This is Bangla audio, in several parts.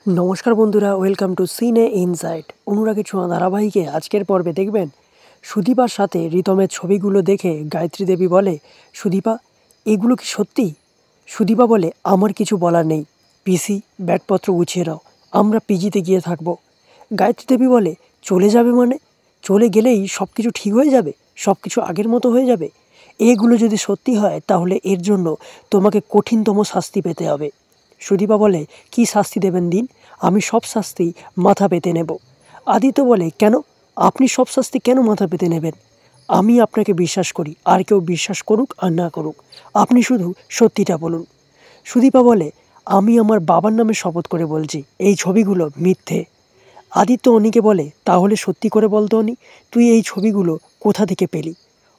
নমস্কার বন্ধুরা, ওয়েলকাম টু সিনে ইনসাইট। অনুরাগের ছোঁয়া ধারাবাহিকে আজকের পর্বে দেখবেন সুদীপার সাথে রিতমের ছবিগুলো দেখে গায়ত্রী দেবী বলে, সুদীপা এগুলো কি সত্যি? সুদীপা বলে, আমার কিছু বলার নেই পিসি, ব্যাগপত্র গুছিয়ে নাও, আমরা পিজিতে গিয়ে থাকবো। গায়ত্রী দেবী বলে, চলে যাবে মানে? চলে গেলেই সব কিছু ঠিক হয়ে যাবে, সব কিছু আগের মতো হয়ে যাবে? এগুলো যদি সত্যি হয় তাহলে এর জন্য তোমাকে কঠিনতম শাস্তি পেতে হবে। সুদীপা বলে, কী শাস্তি দেবেন দিন, আমি সব শাস্তি মাথা পেতে নেব। আদিত্য বলে, কেন? আপনি সব শাস্তি কেন মাথা পেতে নেবেন? আমি আপনাকে বিশ্বাস করি, আর কেউ বিশ্বাস করুক আর না করুক, আপনি শুধু সত্যিটা বলুন। সুদীপা বলে, আমি আমার বাবার নামে শপথ করে বলছি এই ছবিগুলো মিথ্যে। আদিত্য অনিকে বলে, তাহলে সত্যি করে বলতো অনি, তুই এই ছবিগুলো কোথা থেকে পেলি?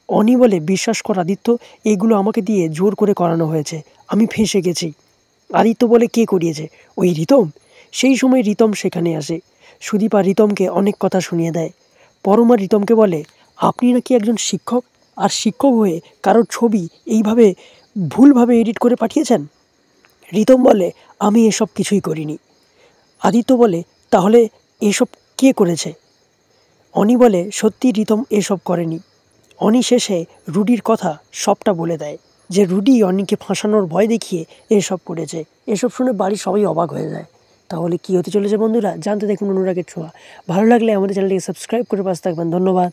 অনি বলে, বিশ্বাস কর আদিত্য, এগুলো আমাকে দিয়ে জোর করে করানো হয়েছে, আমি ফেঁসে গেছি। আদিত্য বলে, কে করিয়েছে? ওই রিতম। সেই সময় রিতম সেখানে আসে। সুদীপা রিতমকে অনেক কথা শুনিয়ে দেয়। পরমা রিতমকে বলে, আপনি নাকি একজন শিক্ষক, আর শিক্ষক হয়ে কারোর ছবি এইভাবে ভুলভাবে এডিট করে পাঠিয়েছেন? রিতম বলে, আমি এসব কিছুই করিনি। আদিত্য বলে, তাহলে এসব কে করেছে? অনি বলে, সত্যি রিতম এসব করেনি। অনি শেষে রুডির কথা সবটা বলে দেয়, যে রুডি অনিকে ফাঁসানোর ভয় দেখিয়ে এসব করেছে। এসব শুনে বাড়ির সবাই অবাক হয়ে যায়। তাহলে কী হতে চলেছে বন্ধুরা, জানতে দেখুন অনুরাগের ছোঁয়া। ভালো লাগলে আমাদের চ্যানেলটিকে সাবস্ক্রাইব করে পাশে থাকবেন। ধন্যবাদ।